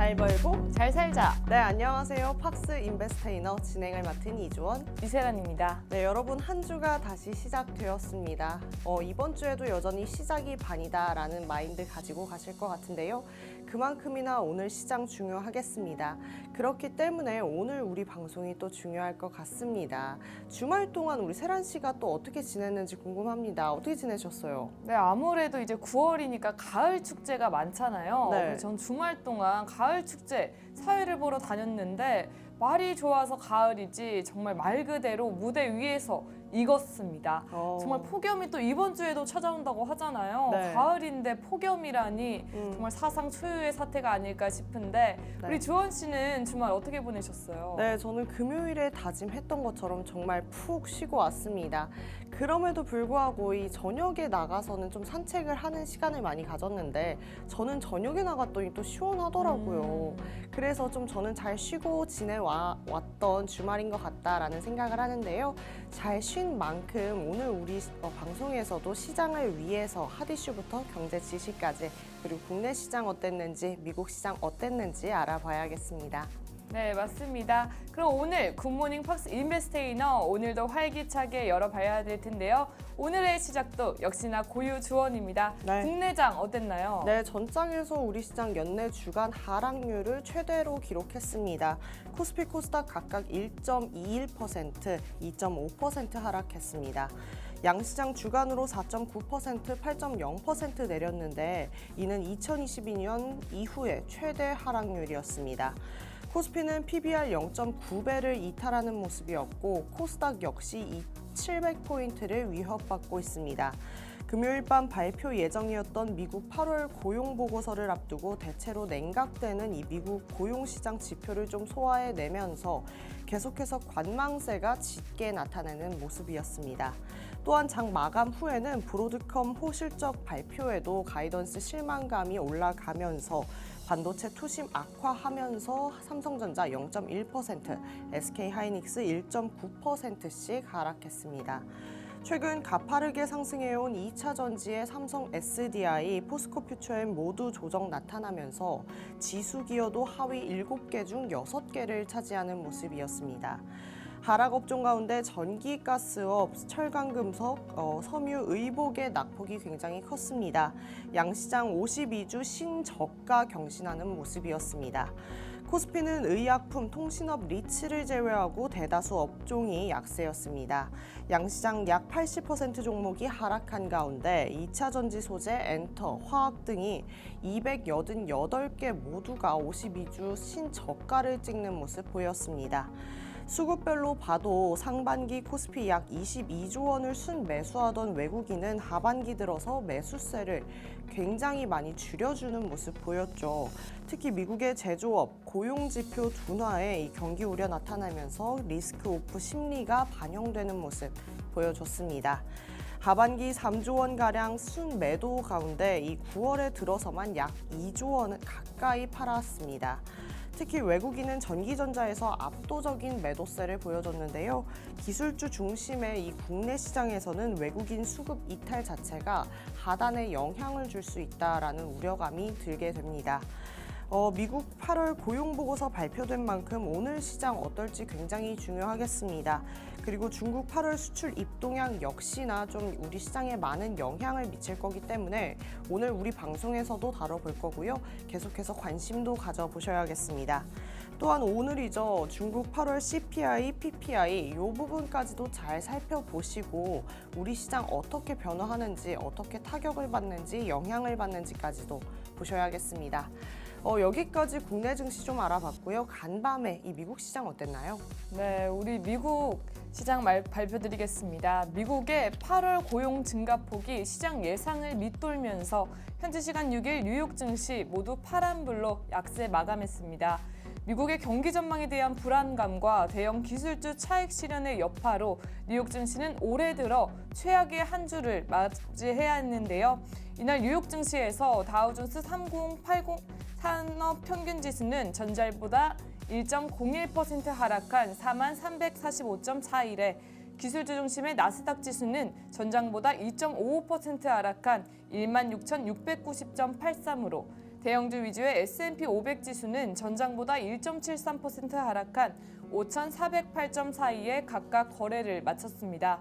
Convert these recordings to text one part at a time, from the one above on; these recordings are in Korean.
잘 벌고 잘 살자. 네, 안녕하세요. 팍스 인베스테이너 진행을 맡은 이주원. 이세란입니다. 네, 여러분 한 주가 다시 시작되었습니다. 이번 주에도 여전히 시작이 반이다라는 마인드 가지고 가실 것 같은데요. 그만큼이나 오늘 시장 중요하겠습니다. 그렇기 때문에 오늘 우리 방송이 또 중요할 것 같습니다. 주말 동안 우리 세란 씨가 또 어떻게 지냈는지 궁금합니다. 어떻게 지내셨어요? 네, 아무래도 이제 9월이니까 가을 축제가 많잖아요. 네. 전 주말 동안 가을 축제 사회를 보러 다녔는데 말이 좋아서 가을이지 정말 말 그대로 무대 위에서 익었습니다. 정말 폭염이 또 이번 주에도 찾아온다고 하잖아요. 네. 가을인데 폭염이라니 정말 사상 초유의 사태가 아닐까 싶은데 네. 우리 주원 씨는 주말 어떻게 보내셨어요? 네, 저는 금요일에 다짐했던 것처럼 정말 푹 쉬고 왔습니다. 그럼에도 불구하고 이 저녁에 나가서는 좀 산책을 하는 시간을 많이 가졌는데 저는 저녁에 나갔더니 또 시원하더라고요. 그래서 좀 저는 잘 쉬고 지내왔던 주말인 것 같다라는 생각을 하는데요. 잘 쉰 만큼 오늘 우리 방송에서도 시장을 위해서 핫 이슈부터 경제 지시까지 그리고 국내 시장 어땠는지 미국 시장 어땠는지 알아봐야겠습니다. 네, 맞습니다. 그럼 오늘 굿모닝 팍스 인베스테이너 오늘도 활기차게 열어봐야 될 텐데요. 오늘의 시작도 역시나 고유 주원입니다. 네. 국내장 어땠나요? 네, 전장에서 우리 시장 연내 주간 하락률을 최대로 기록했습니다. 코스피 코스닥 각각 1.21%, 2.5% 하락했습니다. 양시장 주간으로 4.9%, 8.0% 내렸는데 이는 2022년 이후의 최대 하락률이었습니다. 코스피는 PBR 0.9배를 이탈하는 모습이었고 코스닥 역시 700포인트를 위협받고 있습니다. 금요일 밤 발표 예정이었던 미국 8월 고용 보고서를 앞두고 대체로 냉각되는 이 미국 고용시장 지표를 좀 소화해내면서 계속해서 관망세가 짙게 나타내는 모습이었습니다. 또한 장 마감 후에는 브로드컴 호실적 발표에도 가이던스 실망감이 올라가면서 반도체 투심 악화하면서 삼성전자 0.1%, SK하이닉스 1.9%씩 하락했습니다. 최근 가파르게 상승해온 2차 전지의 삼성 SDI, 포스코 퓨처엠 모두 조정 나타나면서 지수 기여도 하위 7개 중 6개를 차지하는 모습이었습니다. 하락 업종 가운데 전기, 가스업, 철강, 금속, 섬유, 의복의 낙폭이 굉장히 컸습니다. 양시장 52주 신저가 경신하는 모습이었습니다. 코스피는 의약품, 통신업, 리츠를 제외하고 대다수 업종이 약세였습니다. 양시장 약 80% 종목이 하락한 가운데 2차 전지 소재, 엔터, 화학 등이 288개 모두가 52주 신저가를 찍는 모습 보였습니다. 수급별로 봐도 상반기 코스피 약 22조 원을 순매수하던 외국인은 하반기 들어서 매수세를 굉장히 많이 줄여주는 모습 보였죠. 특히 미국의 제조업, 고용지표 둔화에 이 경기 우려 나타나면서 리스크 오프 심리가 반영되는 모습 보여줬습니다. 하반기 3조 원가량 순매도 가운데 이 9월에 들어서만 약 2조 원 가까이 팔았습니다. 특히 외국인은 전기전자에서 압도적인 매도세를 보여줬는데요. 기술주 중심의 이 국내 시장에서는 외국인 수급 이탈 자체가 하단에 영향을 줄 수 있다라는 우려감이 들게 됩니다. 미국 8월 고용보고서 발표된 만큼 오늘 시장 어떨지 굉장히 중요하겠습니다. 그리고 중국 8월 수출 입동향 역시나 좀 우리 시장에 많은 영향을 미칠 거기 때문에 오늘 우리 방송에서도 다뤄볼 거고요. 계속해서 관심도 가져보셔야겠습니다. 또한 오늘이죠. 중국 8월 CPI, PPI 이 부분까지도 잘 살펴보시고 우리 시장 어떻게 변화하는지, 어떻게 타격을 받는지, 영향을 받는지까지도 보셔야겠습니다. 여기까지 국내 증시 좀 알아봤고요. 간밤에 이 미국 시장 어땠나요? 네, 우리 미국 시장 발표드리겠습니다. 미국의 8월 고용 증가폭이 시장 예상을 밑돌면서 현지 시간 6일 뉴욕 증시 모두 파란불로 약세 마감했습니다. 미국의 경기 전망에 대한 불안감과 대형 기술주 차익 실현의 여파로 뉴욕 증시는 올해 들어 최악의 한 주를 맞이해야 했는데요. 이날 뉴욕 증시에서 다우존스 3080 산업 평균 지수는 전날보다 1.01% 하락한 4345.41에 기술주 중심의 나스닥 지수는 전장보다 2.55% 하락한 16,690.83으로 대형주 위주의 S&P 500 지수는 전장보다 1.73% 하락한 5,408.42에 각각 거래를 마쳤습니다.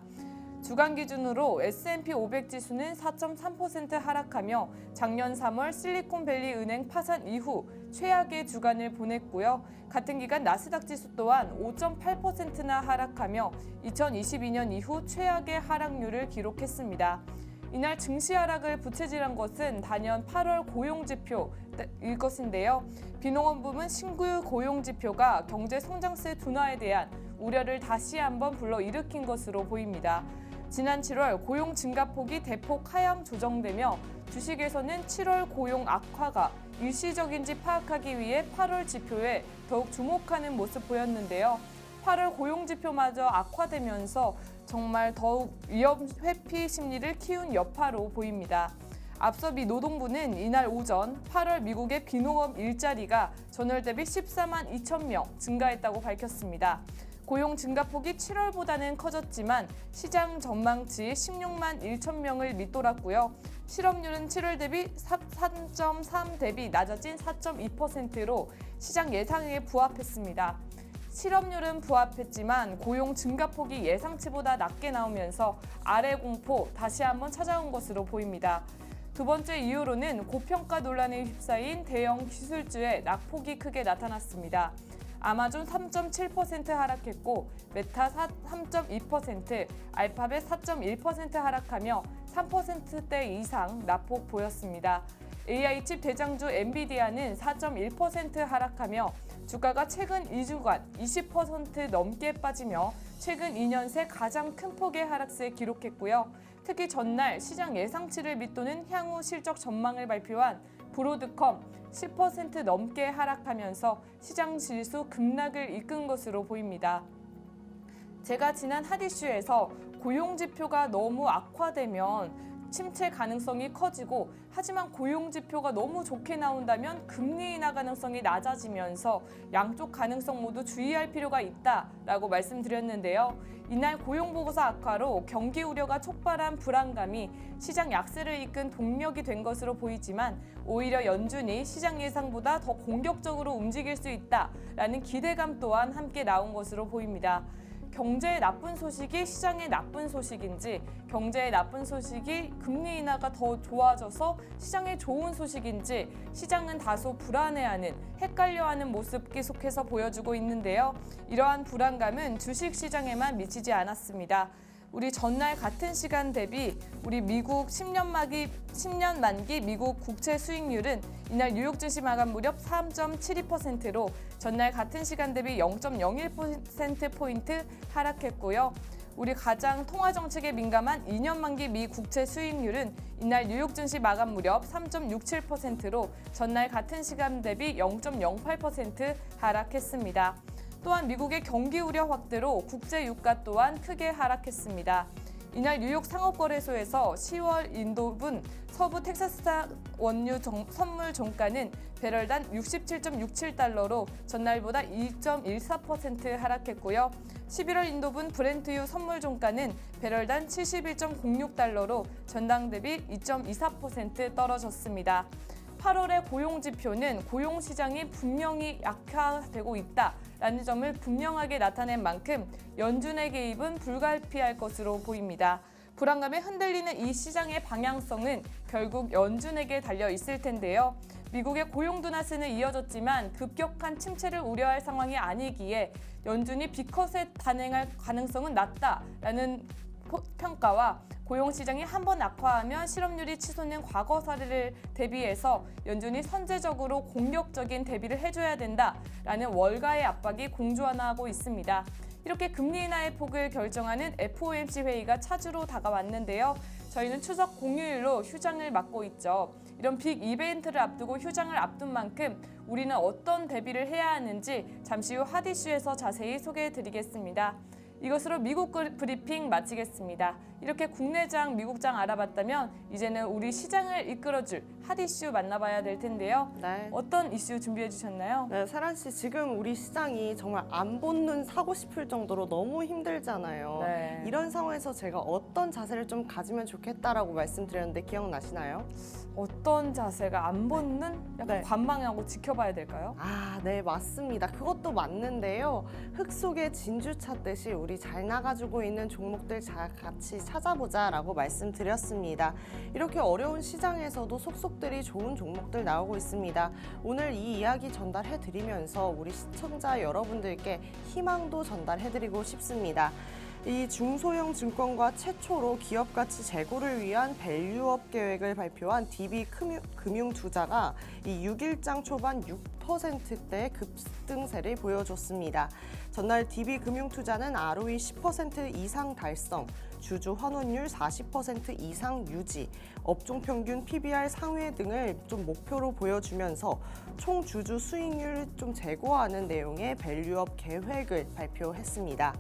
주간 기준으로 S&P 500 지수는 4.3% 하락하며 작년 3월 실리콘밸리 은행 파산 이후 최악의 주간을 보냈고요. 같은 기간 나스닥 지수 또한 5.8%나 하락하며 2022년 이후 최악의 하락률을 기록했습니다. 이날 증시 하락을 부채질한 것은 단연 8월 고용지표일 것인데요. 비농업부문 신규 고용지표가 경제 성장세 둔화에 대한 우려를 다시 한번 불러일으킨 것으로 보입니다. 지난 7월 고용 증가폭이 대폭 하향 조정되며 주식에서는 7월 고용 악화가 일시적인지 파악하기 위해 8월 지표에 더욱 주목하는 모습 보였는데요. 8월 고용 지표마저 악화되면서 정말 더욱 위험 회피 심리를 키운 여파로 보입니다. 앞서 미 노동부는 이날 오전 8월 미국의 비농업 일자리가 전월 대비 14만 2천 명 증가했다고 밝혔습니다. 고용 증가폭이 7월보다는 커졌지만 시장 전망치 16만 1천 명을 밑돌았고요. 실업률은 7월 대비 3.3 대비 낮아진 4.2%로 시장 예상에 부합했습니다. 실업률은 부합했지만 고용 증가폭이 예상치보다 낮게 나오면서 아래 공포 다시 한번 찾아온 것으로 보입니다. 두 번째 이유로는 고평가 논란에 휩싸인 대형 기술주의 낙폭이 크게 나타났습니다. 아마존 3.7% 하락했고 메타 3.2%, 알파벳 4.1% 하락하며 3%대 이상 낙폭 보였습니다. AI칩 대장주 엔비디아는 4.1% 하락하며 주가가 최근 2주간 20% 넘게 빠지며 최근 2년 새 가장 큰 폭의 하락세 기록했고요. 특히 전날 시장 예상치를 밑도는 향후 실적 전망을 발표한 브로드컴 10% 넘게 하락하면서 시장 지수 급락을 이끈 것으로 보입니다. 제가 지난 핫이슈에서 고용지표가 너무 악화되면 침체 가능성이 커지고 하지만 고용지표가 너무 좋게 나온다면 금리 인하 가능성이 낮아지면서 양쪽 가능성 모두 주의할 필요가 있다라고 말씀드렸는데요. 이날 고용보고서 악화로 경기 우려가 촉발한 불안감이 시장 약세를 이끈 동력이 된 것으로 보이지만 오히려 연준이 시장 예상보다 더 공격적으로 움직일 수 있다라는 기대감 또한 함께 나온 것으로 보입니다. 경제의 나쁜 소식이 시장의 나쁜 소식인지 경제의 나쁜 소식이 금리 인하가 더 좋아져서 시장의 좋은 소식인지 시장은 다소 불안해하는 헷갈려하는 모습 계속해서 보여주고 있는데요. 이러한 불안감은 주식시장에만 미치지 않았습니다. 우리 전날 같은 시간 대비 우리 미국 10년 만기 미국 국채 수익률은 이날 뉴욕 증시 마감 무렵 3.72%로 전날 같은 시간 대비 0.01%포인트 하락했고요. 우리 가장 통화 정책에 민감한 2년 만기 미 국채 수익률은 이날 뉴욕 증시 마감 무렵 3.67%로 전날 같은 시간 대비 0.08% 하락했습니다. 또한 미국의 경기 우려 확대로 국제 유가 또한 크게 하락했습니다. 이날 뉴욕 상업거래소에서 10월 인도분 서부 텍사스산 원유 선물 종가는 배럴당 67.67달러로 전날보다 2.14% 하락했고요. 11월 인도분 브렌트유 선물 종가는 배럴당 71.06달러로 전당 대비 2.24% 떨어졌습니다. 8월의 고용지표는 고용시장이 분명히 약화되고 있다라는 점을 분명하게 나타낸 만큼 연준의 개입은 불가피할 것으로 보입니다. 불안감에 흔들리는 이 시장의 방향성은 결국 연준에게 달려 있을 텐데요. 미국의 고용 둔화세는 이어졌지만 급격한 침체를 우려할 상황이 아니기에 연준이 B컷에 단행할 가능성은 낮다라는 평가와 고용시장이 한번 악화하면 실업률이 치솟는 과거 사례를 대비해서 연준이 선제적으로 공격적인 대비를 해줘야 된다라는 월가의 압박이 공조하고 있습니다. 이렇게 금리 인하의 폭을 결정하는 FOMC 회의가 차주로 다가왔는데요. 저희는 추석 공휴일로 휴장을 맞고 있죠. 이런 빅 이벤트를 앞두고 휴장을 앞둔 만큼 우리는 어떤 대비를 해야 하는지 잠시 후 핫이슈에서 자세히 소개해드리겠습니다. 이것으로 미국 브리핑 마치겠습니다. 이렇게 국내장, 미국장 알아봤다면 이제는 우리 시장을 이끌어줄 핫 이슈 만나봐야 될 텐데요. 네. 어떤 이슈 준비해 주셨나요? 네, 세란 씨 지금 우리 시장이 정말 안 본 눈 사고 싶을 정도로 너무 힘들잖아요. 네. 이런 상황에서 제가 어떤 자세를 좀 가지면 좋겠다라고 말씀드렸는데 기억나시나요? 어떤 자세가 안 보는 약간 네. 관망하고 지켜봐야 될까요? 아, 네, 맞습니다. 그것도 맞는데요. 흙 속에 진주 찾듯이 우리 잘 나가지고 있는 종목들 같이 찾아보자라고 말씀드렸습니다. 이렇게 어려운 시장에서도 속속들이 좋은 종목들 나오고 있습니다. 오늘 이 이야기 전달해드리면서 우리 시청자 여러분들께 희망도 전달해드리고 싶습니다. 이 중소형 증권과 최초로 기업 가치 재고를 위한 밸류업 계획을 발표한 DB금융투자가 이 6일장 초반 6%대 급등세를 보여줬습니다. 전날 DB금융투자는 ROE 10% 이상 달성, 주주 환원율 40% 이상 유지, 업종 평균 PBR 상회 등을 좀 목표로 보여주면서 총 주주 수익률 좀 제고하는 내용의 밸류업 계획을 발표했습니다.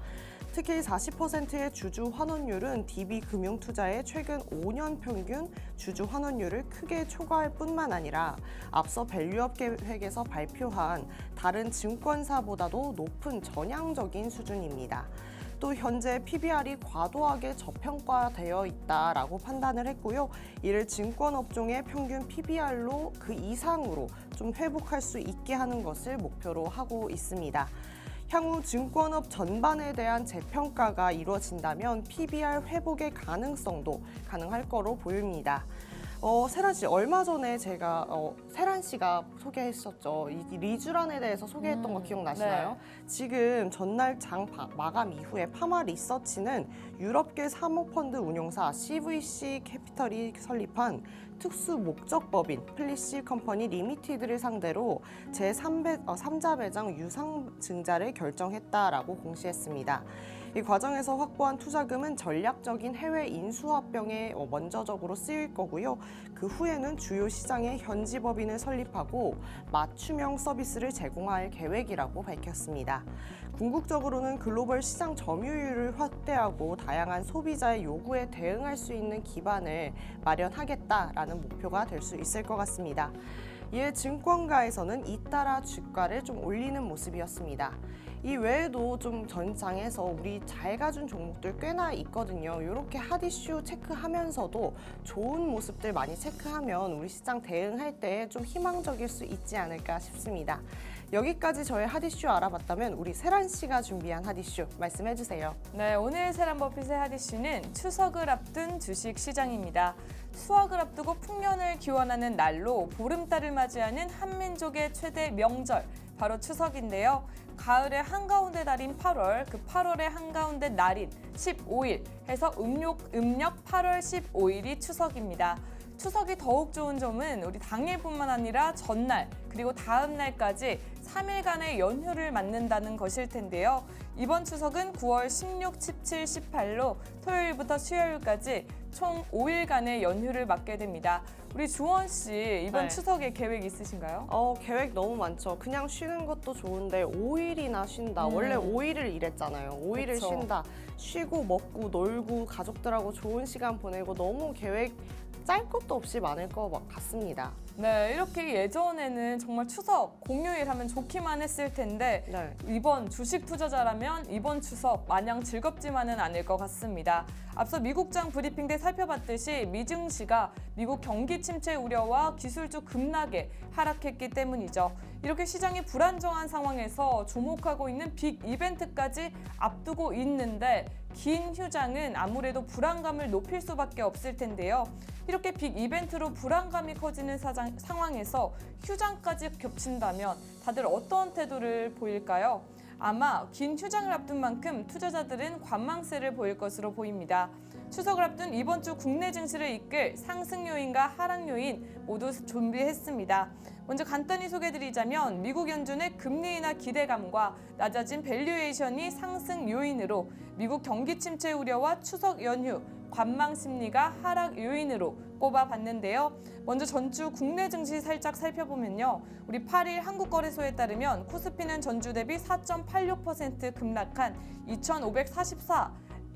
특히 40%의 주주 환원율은 DB금융투자의 최근 5년 평균 주주 환원율을 크게 초과할 뿐만 아니라 앞서 밸류업 계획에서 발표한 다른 증권사보다도 높은 전향적인 수준입니다. 또 현재 PBR이 과도하게 저평가되어 있다라고 판단을 했고요. 이를 증권업종의 평균 PBR로 그 이상으로 좀 회복할 수 있게 하는 것을 목표로 하고 있습니다. 향후 증권업 전반에 대한 재평가가 이루어진다면 PBR 회복의 가능성도 가능할 거로 보입니다. 세란 씨, 얼마 전에 제가 세란 씨가 소개했었죠. 이 리쥬란에 대해서 소개했던 거 기억나시나요? 네. 지금 전날 마감 이후에 파마 리서치는 유럽계 사모펀드 운용사 CVC 캐피털이 설립한 특수 목적법인 플리시 컴퍼니 리미티드를 상대로 제3자 배당 유상 증자를 결정했다라고 공시했습니다. 이 과정에서 확보한 투자금은 전략적인 해외 인수합병에 먼저적으로 쓰일 거고요. 그 후에는 주요 시장에 현지 법인을 설립하고 맞춤형 서비스를 제공할 계획이라고 밝혔습니다. 궁극적으로는 글로벌 시장 점유율을 확대하고 다양한 소비자의 요구에 대응할 수 있는 기반을 마련하겠다라는 목표가 될 수 있을 것 같습니다. 이에 증권가에서는 잇따라 주가를 좀 올리는 모습이었습니다. 이 외에도 좀 전장에서 우리 잘 가준 종목들 꽤나 있거든요. 이렇게 핫 이슈 체크하면서도 좋은 모습들 많이 체크하면 우리 시장 대응할 때 좀 희망적일 수 있지 않을까 싶습니다. 여기까지 저의 핫 이슈 알아봤다면 우리 세란 씨가 준비한 핫 이슈 말씀해 주세요. 네, 오늘 세란버핏의 핫 이슈는 추석을 앞둔 주식 시장입니다. 수확을 앞두고 풍년을 기원하는 날로 보름달을 맞이하는 한민족의 최대 명절, 바로 추석인데요. 가을의 한가운데 달인 8월, 그 8월의 한가운데 날인 15일 해서 음력 8월 15일이 추석입니다. 추석이 더욱 좋은 점은 우리 당일뿐만 아니라 전날 그리고 다음 날까지 3일간의 연휴를 맞는다는 것일 텐데요. 이번 추석은 9월 16, 17, 18로 토요일부터 수요일까지 총 5일간의 연휴를 맞게 됩니다. 우리 주원 씨 이번 네. 추석에 계획 있으신가요? 계획 너무 많죠. 그냥 쉬는 것도 좋은데 5일이나 쉰다. 원래 5일을 일했잖아요. 5일을 그쵸. 쉰다. 쉬고 먹고 놀고 가족들하고 좋은 시간 보내고 너무 계획 짤 것도 없이 많을 것 같습니다. 네, 이렇게 예전에는 정말 추석 공휴일 하면 좋기만 했을 텐데 네. 이번 주식 투자자라면 이번 추석 마냥 즐겁지만은 않을 것 같습니다. 앞서 미국장 브리핑 때 살펴봤듯이 미증시가 미국 경기 침체 우려와 기술주 급락에 하락했기 때문이죠. 이렇게 시장이 불안정한 상황에서 주목하고 있는 빅 이벤트까지 앞두고 있는데 긴 휴장은 아무래도 불안감을 높일 수밖에 없을 텐데요. 이렇게 빅 이벤트로 불안감이 커지는 상황에서 휴장까지 겹친다면 다들 어떤 태도를 보일까요? 아마 긴 휴장을 앞둔 만큼 투자자들은 관망세를 보일 것으로 보입니다. 추석을 앞둔 이번 주 국내 증시를 이끌 상승 요인과 하락 요인 모두 준비했습니다. 먼저 간단히 소개드리자면 미국 연준의 금리 인하 기대감과 낮아진 밸류에이션이 상승 요인으로 미국 경기 침체 우려와 추석 연휴, 관망 심리가 하락 요인으로 꼽아봤는데요. 먼저 전주 국내 증시 살짝 살펴보면요. 우리 8일 한국거래소에 따르면 코스피는 전주 대비 4.86% 급락한 2,544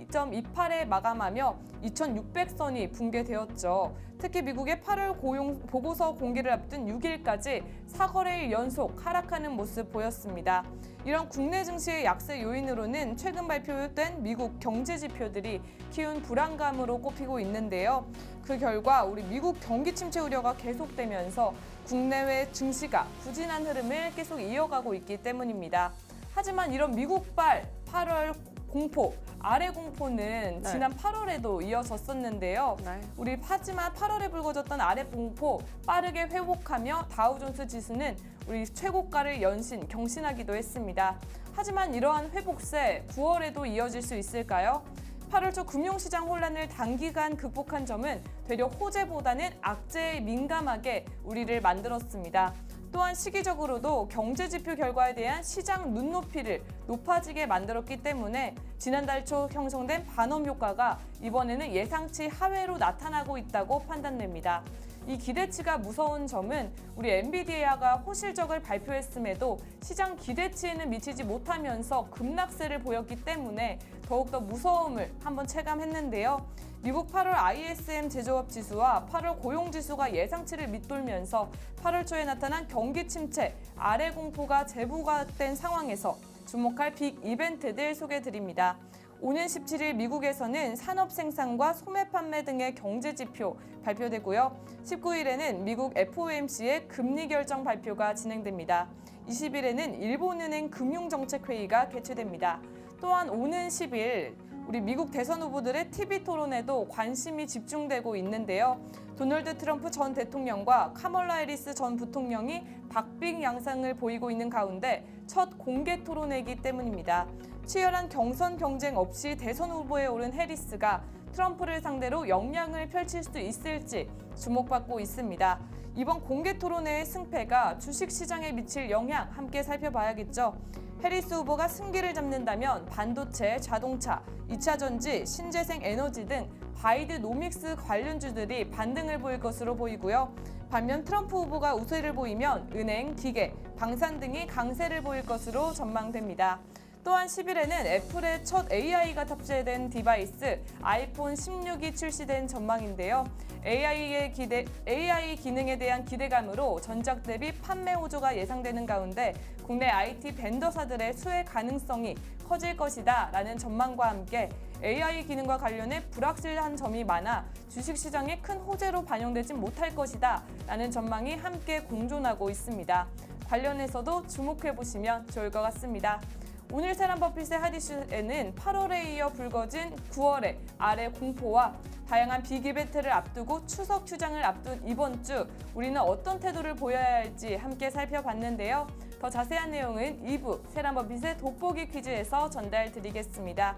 2.28에 마감하며 2,600선이 붕괴되었죠. 특히 미국의 8월 고용 보고서 공개를 앞둔 6일까지 4거래일 연속 하락하는 모습 보였습니다. 이런 국내 증시의 약세 요인으로는 최근 발표된 미국 경제 지표들이 키운 불안감으로 꼽히고 있는데요. 그 결과 우리 미국 경기 침체 우려가 계속되면서 국내외 증시가 부진한 흐름을 계속 이어가고 있기 때문입니다. 하지만 이런 미국발 8월 공포, 아래 공포는 지난 8월에도 이어졌었는데요. 하지만 8월에 불거졌던 아래 공포 빠르게 회복하며 다우존스 지수는 우리 최고가를 경신하기도 했습니다. 하지만 이러한 회복세 9월에도 이어질 수 있을까요? 8월 초 금융시장 혼란을 단기간 극복한 점은 되려 호재보다는 악재에 민감하게 우리를 만들었습니다. 또한 시기적으로도 경제지표 결과에 대한 시장 눈높이를 높아지게 만들었기 때문에 지난달 초 형성된 반업 효과가 이번에는 예상치 하회로 나타나고 있다고 판단됩니다. 이 기대치가 무서운 점은 우리 엔비디아가 호실적을 발표했음에도 시장 기대치에는 미치지 못하면서 급락세를 보였기 때문에 더욱더 무서움을 한번 체감했는데요. 미국 8월 ISM 제조업 지수와 8월 고용 지수가 예상치를 밑돌면서 8월 초에 나타난 경기 침체, 아래 공포가 재부각된 상황에서 주목할 빅 이벤트들 소개해드립니다. 오는 17일 미국에서는 산업 생산과 소매 판매 등의 경제 지표 발표되고요. 19일에는 미국 FOMC의 금리 결정 발표가 진행됩니다. 20일에는 일본은행 금융정책회의가 개최됩니다. 또한 오는 10일 우리 미국 대선 후보들의 TV 토론에도 관심이 집중되고 있는데요. 도널드 트럼프 전 대통령과 카멀라 해리스 전 부통령이 박빙 양상을 보이고 있는 가운데 첫 공개 토론회이기 때문입니다. 치열한 경선 경쟁 없이 대선 후보에 오른 해리스가 트럼프를 상대로 역량을 펼칠 수 있을지 주목받고 있습니다. 이번 공개 토론회의 승패가 주식시장에 미칠 영향 함께 살펴봐야겠죠. 해리스 후보가 승기를 잡는다면 반도체, 자동차, 2차 전지, 신재생 에너지 등 바이드노믹스 관련주들이 반등을 보일 것으로 보이고요. 반면 트럼프 후보가 우세를 보이면 은행, 기계, 방산 등이 강세를 보일 것으로 전망됩니다. 또한 10일에는 애플의 첫 AI가 탑재된 디바이스 아이폰 16이 출시된 전망인데요. AI 기능에 대한 기대감으로 전작 대비 판매 호조가 예상되는 가운데 국내 IT 벤더사들의 수혜 가능성이 커질 것이다 라는 전망과 함께 AI 기능과 관련해 불확실한 점이 많아 주식시장에 큰 호재로 반영되지 못할 것이다 라는 전망이 함께 공존하고 있습니다. 관련해서도 주목해보시면 좋을 것 같습니다. 오늘 세란버핏의 핫이슈에는 8월에 이어 불거진 9월의 아래 공포와 다양한 빅 이벤트를 앞두고 추석 휴장을 앞둔 이번 주 우리는 어떤 태도를 보여야 할지 함께 살펴봤는데요. 더 자세한 내용은 2부 세란버핏의 돋보기 퀴즈에서 전달드리겠습니다.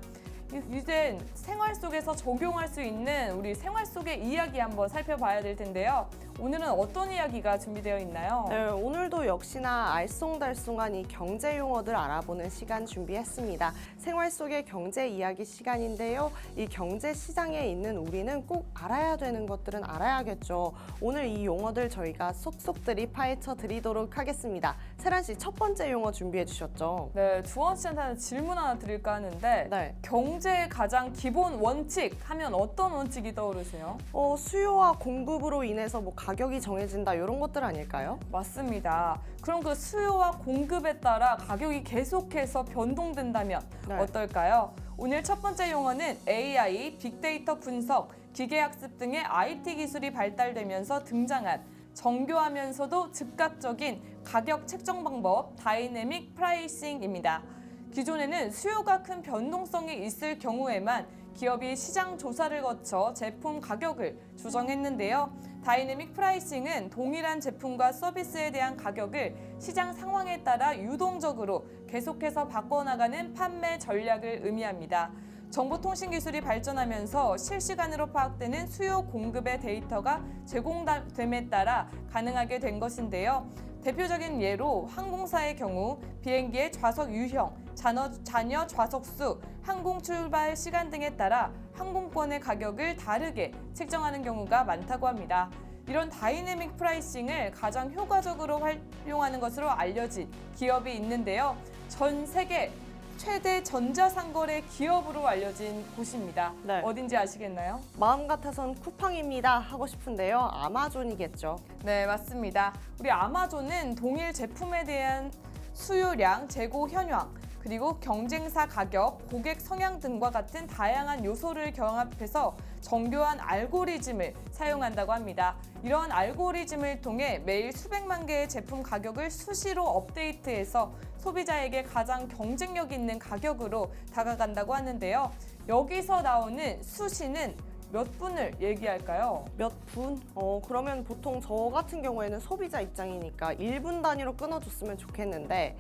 이제 생활 속에서 적용할 수 있는 우리 생활 속의 이야기 한번 살펴봐야 될 텐데요. 오늘은 어떤 이야기가 준비되어 있나요? 네, 오늘도 역시나 알쏭달쏭한 이 경제 용어들 알아보는 시간 준비했습니다. 생활 속의 경제 이야기 시간인데요. 이 경제 시장에 있는 우리는 꼭 알아야 되는 것들은 알아야겠죠. 오늘 이 용어들 저희가 속속들이 파헤쳐 드리도록 하겠습니다. 세란 씨, 첫 번째 용어 준비해 주셨죠? 네, 주원 씨한테 질문 하나 드릴까 하는데 네. 경제의 가장 기본 원칙 하면 어떤 원칙이 떠오르세요? 수요와 공급으로 인해서 뭐 가격이 정해진다 이런 것들 아닐까요? 맞습니다. 그럼 그 수요와 공급에 따라 가격이 계속해서 변동된다면 어떨까요? 오늘 첫 번째 용어는 AI, 빅데이터 분석, 기계학습 등의 IT 기술이 발달되면서 등장한 정교하면서도 즉각적인 가격 책정 방법, 다이내믹 프라이싱입니다. 기존에는 수요가 큰 변동성이 있을 경우에만 기업이 시장 조사를 거쳐 제품 가격을 조정했는데요. 다이내믹 프라이싱은 동일한 제품과 서비스에 대한 가격을 시장 상황에 따라 유동적으로 계속해서 바꿔나가는 판매 전략을 의미합니다. 정보통신기술이 발전하면서 실시간으로 파악되는 수요 공급의 데이터가 제공됨에 따라 가능하게 된 것인데요. 대표적인 예로 항공사의 경우 비행기의 좌석 유형, 잔여 좌석 수, 항공 출발 시간 등에 따라 항공권의 가격을 다르게 책정하는 경우가 많다고 합니다. 이런 다이내믹 프라이싱을 가장 효과적으로 활용하는 것으로 알려진 기업이 있는데요. 전 세계 최대 전자상거래 기업으로 알려진 곳입니다. 네. 어딘지 아시겠나요? 마음 같아선 쿠팡입니다 하고 싶은데요. 아마존이겠죠. 네, 맞습니다. 우리 아마존은 동일 제품에 대한 수요량, 재고 현황, 그리고 경쟁사 가격, 고객 성향 등과 같은 다양한 요소를 경합해서 정교한 알고리즘을 사용한다고 합니다. 이러한 알고리즘을 통해 매일 수백만 개의 제품 가격을 수시로 업데이트해서 소비자에게 가장 경쟁력 있는 가격으로 다가간다고 하는데요. 여기서 나오는 수시는 몇 분을 얘기할까요? 몇 분? 그러면 보통 저 같은 경우에는 소비자 입장이니까 1분 단위로 끊어줬으면 좋겠는데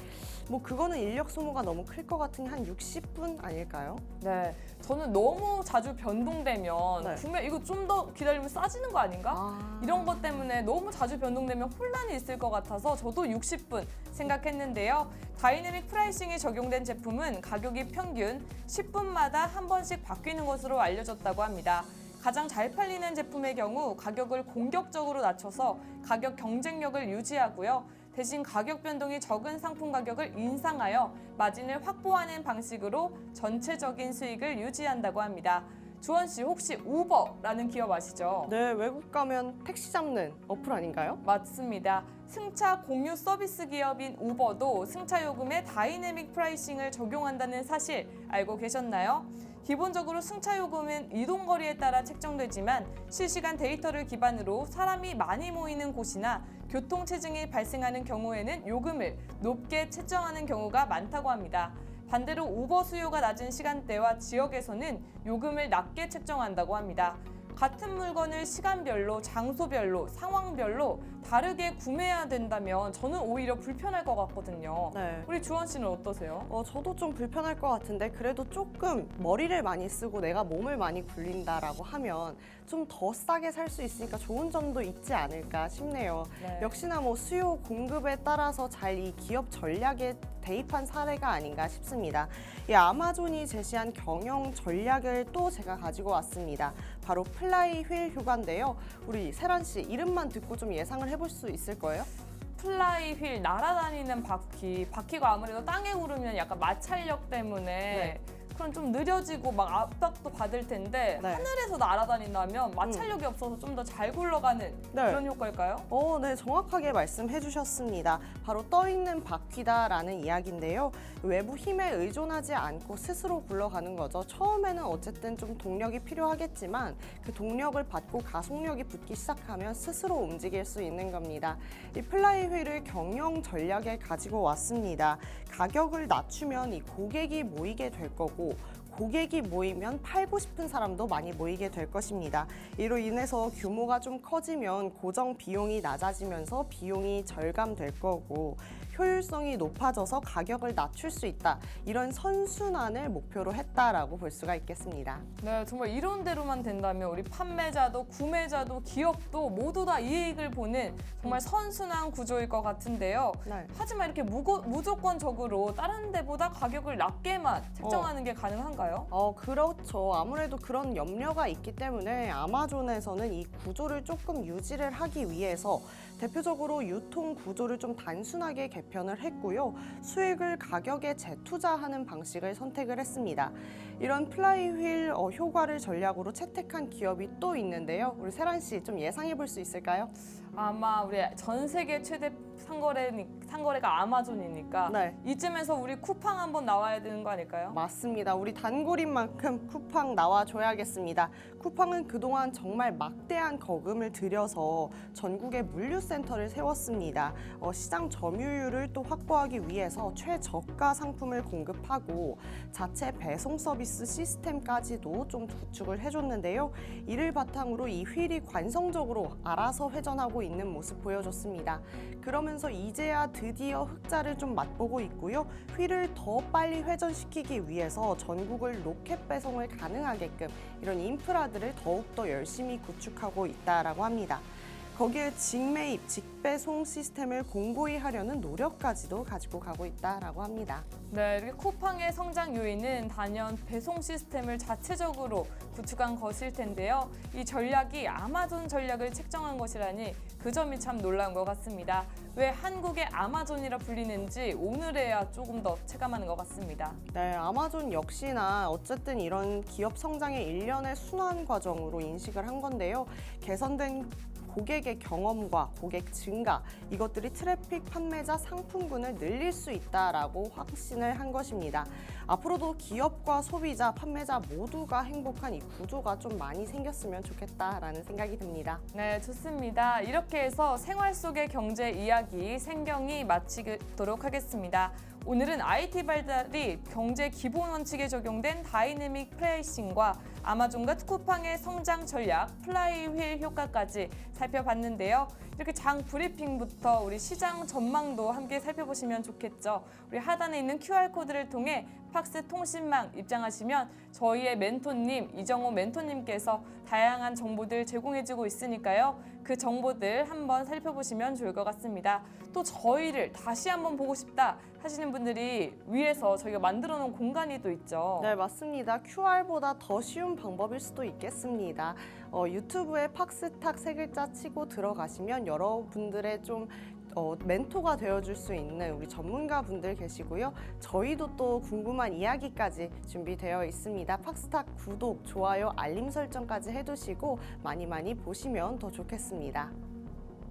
뭐 그거는 인력 소모가 너무 클 것 같으니 한 60분 아닐까요? 네, 저는 너무 자주 변동되면 네. 분명 이거 좀 더 기다리면 싸지는 거 아닌가? 이런 것 때문에 너무 자주 변동되면 혼란이 있을 것 같아서 저도 60분 생각했는데요. 다이내믹 프라이싱이 적용된 제품은 가격이 평균 10분마다 한 번씩 바뀌는 것으로 알려졌다고 합니다. 가장 잘 팔리는 제품의 경우 가격을 공격적으로 낮춰서 가격 경쟁력을 유지하고요. 대신 가격 변동이 적은 상품 가격을 인상하여 마진을 확보하는 방식으로 전체적인 수익을 유지한다고 합니다. 주원 씨 혹시 우버라는 기업 아시죠? 네, 외국 가면 택시 잡는 어플 아닌가요? 맞습니다. 승차 공유 서비스 기업인 우버도 승차 요금에 다이내믹 프라이싱을 적용한다는 사실 알고 계셨나요? 기본적으로 승차 요금은 이동 거리에 따라 책정되지만 실시간 데이터를 기반으로 사람이 많이 모이는 곳이나 교통 체증이 발생하는 경우에는 요금을 높게 책정하는 경우가 많다고 합니다. 반대로 우버 수요가 낮은 시간대와 지역에서는 요금을 낮게 책정한다고 합니다. 같은 물건을 시간별로, 장소별로, 상황별로 다르게 구매해야 된다면 저는 오히려 불편할 것 같거든요. 네. 우리 주원 씨는 어떠세요? 저도 좀 불편할 것 같은데 그래도 조금 머리를 많이 쓰고 내가 몸을 많이 굴린다라고 하면 좀 더 싸게 살 수 있으니까 좋은 점도 있지 않을까 싶네요. 네. 역시나 뭐 수요 공급에 따라서 잘 이 기업 전략에 대입한 사례가 아닌가 싶습니다. 이 아마존이 제시한 경영 전략을 또 제가 가지고 왔습니다. 바로 플라이 휠 휴가인데요. 우리 세란 씨 이름만 듣고 좀 예상을 해볼 수 있을 거예요? 플라이 휠, 날아다니는 바퀴가 아무래도 땅에 오르면 약간 마찰력 때문에 네. 그럼 좀 느려지고 막 압박도 받을 텐데 네. 하늘에서 날아다닌다면 마찰력이 없어서 좀 더 잘 굴러가는 네. 그런 효과일까요? 네, 정확하게 말씀해 주셨습니다. 바로 떠있는 바퀴다라는 이야기인데요. 외부 힘에 의존하지 않고 스스로 굴러가는 거죠. 처음에는 어쨌든 좀 동력이 필요하겠지만 그 동력을 받고 가속력이 붙기 시작하면 스스로 움직일 수 있는 겁니다. 이 플라이 휠을 경영 전략에 가지고 왔습니다. 가격을 낮추면 이 고객이 모이게 될 거고 고객이 모이면 팔고 싶은 사람도 많이 모이게 될 것입니다. 이로 인해서 규모가 좀 커지면 고정 비용이 낮아지면서 비용이 절감될 거고 효율성이 높아져서 가격을 낮출 수 있다. 이런 선순환을 목표로 했다라고 볼 수가 있겠습니다. 네, 정말 이론대로만 된다면 우리 판매자도 구매자도 기업도 모두 다 이익을 보는 정말 선순환 구조일 것 같은데요. 네. 하지만 이렇게 무조건적으로 다른 데보다 가격을 낮게만 책정하는 게 가능한가요? 그렇죠. 아무래도 그런 염려가 있기 때문에 아마존에서는 이 구조를 조금 유지를 하기 위해서 대표적으로 유통 구조를 좀 단순하게 개편을 했고요. 수익을 가격에 재투자하는 방식을 선택을 했습니다. 이런 플라이휠 효과를 전략으로 채택한 기업이 또 있는데요. 우리 세란 씨 좀 예상해 볼 수 있을까요? 아마 우리 전 세계 최대 상거래가 아마존이니까 네. 이쯤에서 우리 쿠팡 한번 나와야 되는 거 아닐까요? 맞습니다. 우리 단골인 만큼 쿠팡 나와줘야겠습니다. 쿠팡은 그동안 정말 막대한 거금을 들여서 전국에 물류센터를 세웠습니다. 시장 점유율을 또 확보하기 위해서 최저가 상품을 공급하고 자체 배송 서비스 시스템까지도 좀 구축을 해줬는데요. 이를 바탕으로 이 휠이 관성적으로 알아서 회전하고 있는 모습 보여줬습니다. 그러면서 이제야 드디어 흑자를 좀 맛보고 있고요. 휠을 더 빨리 회전시키기 위해서 전국을 로켓 배송을 가능하게끔 이런 인프라들을 더욱더 열심히 구축하고 있다라고 합니다. 거기에 직매입, 직배송 시스템을 공고히 하려는 노력까지도 가지고 가고 있다라고 합니다. 네, 이렇게 쿠팡의 성장 요인은 단연 배송 시스템을 자체적으로 구축한 것일 텐데요. 이 전략이 아마존 전략을 책정한 것이라니 그 점이 참 놀라운 것 같습니다. 왜 한국의 아마존이라 불리는지 오늘에야 조금 더 체감하는 것 같습니다. 네, 아마존 역시나 어쨌든 이런 기업 성장의 일련의 순환 과정으로 인식을 한 건데요. 개선된 고객의 경험과 고객 증가, 이것들이 트래픽, 판매자, 상품군을 늘릴 수 있다라고 확신을 한 것입니다. 앞으로도 기업과 소비자, 판매자 모두가 행복한 이 구조가 좀 많이 생겼으면 좋겠다라는 생각이 듭니다. 네, 좋습니다. 이렇게 해서 생활 속의 경제 이야기 생경히 마치도록 하겠습니다. 오늘은 IT 발달이 경제 기본 원칙에 적용된 다이내믹 프라이싱과 아마존과 쿠팡의 성장 전략, 플라이휠 효과까지 살펴봤는데요. 이렇게 장 브리핑부터 우리 시장 전망도 함께 살펴보시면 좋겠죠. 우리 하단에 있는 QR코드를 통해 팍스 통신망 입장하시면 저희의 멘토님, 이정호 멘토님께서 다양한 정보들 제공해주고 있으니까요. 그 정보들 한번 살펴보시면 좋을 것 같습니다. 또 저희를 다시 한번 보고 싶다 하시는 분들이 위에서 저희가 만들어 놓은 공간이 또 있죠. 네, 맞습니다. QR보다 더 쉬운 방법일 수도 있겠습니다. 유튜브에 팍스탁 세 글자 치고 들어가시면 여러분들의 좀 멘토가 되어줄 수 있는 우리 전문가분들 계시고요. 저희도 또 궁금한 이야기까지 준비되어 있습니다. 팍스탁 구독, 좋아요, 알림 설정까지 해두시고 많이 보시면 더 좋겠습니다.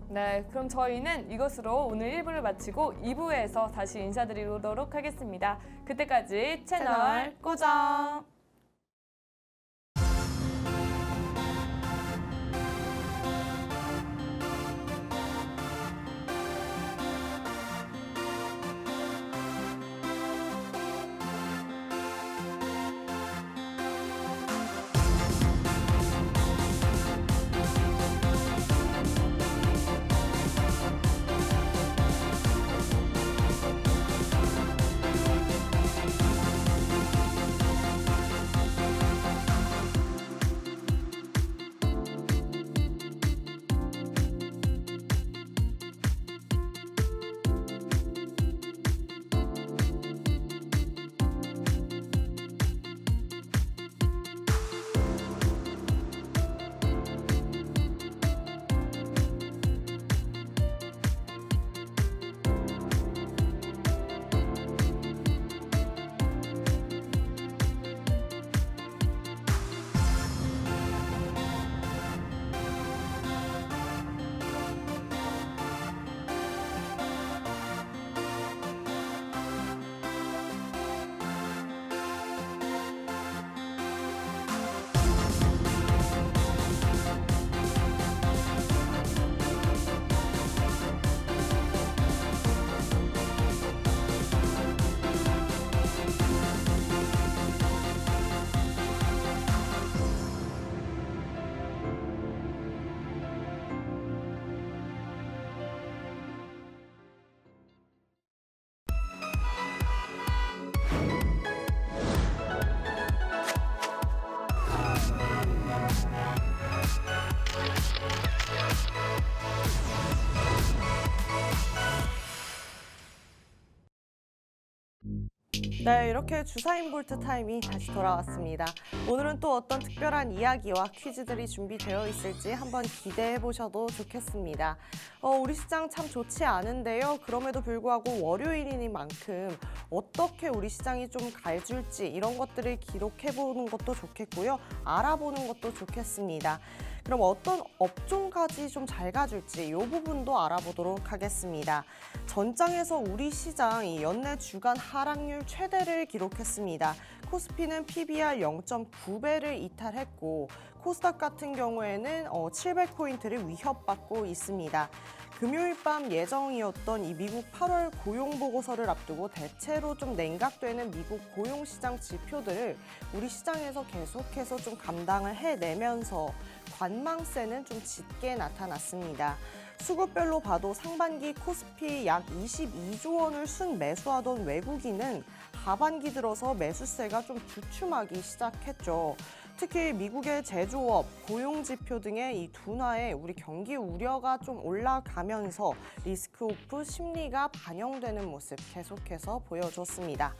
네, 그럼 저희는 이것으로 오늘 1부를 마치고 2부에서 다시 인사드리도록 하겠습니다. 그때까지 채널 고정! 네, 이렇게 주사인 볼트 타임이 다시 돌아왔습니다. 오늘은 또 어떤 특별한 이야기와 퀴즈들이 준비되어 있을지 한번 기대해 보셔도 좋겠습니다. 우리 시장 참 좋지 않은데요. 그럼에도 불구하고 월요일이니만큼 어떻게 우리 시장이 좀 갈줄지 이런 것들을 기록해 보는 것도 좋겠고요. 알아보는 것도 좋겠습니다. 그럼 어떤 업종까지 좀 잘 가줄지 이 부분도 알아보도록 하겠습니다. 전장에서 우리 시장이 연내 주간 하락률 최대를 기록했습니다. 코스피는 PBR 0.9배를 이탈했고 코스닥 같은 경우에는 700포인트를 위협받고 있습니다. 금요일 밤 예정이었던 이 미국 8월 고용 보고서를 앞두고 대체로 좀 냉각되는 미국 고용시장 지표들을 우리 시장에서 계속해서 좀 감당을 해내면서 관망세는 좀 짙게 나타났습니다. 수급별로 봐도 상반기 코스피 약 22조 원을 순매수하던 외국인은 하반기 들어서 매수세가 좀 주춤하기 시작했죠. 특히 미국의 제조업, 고용지표 등의 이 둔화에 우리 경기 우려가 좀 올라가면서 리스크오프 심리가 반영되는 모습 계속해서 보여줬습니다.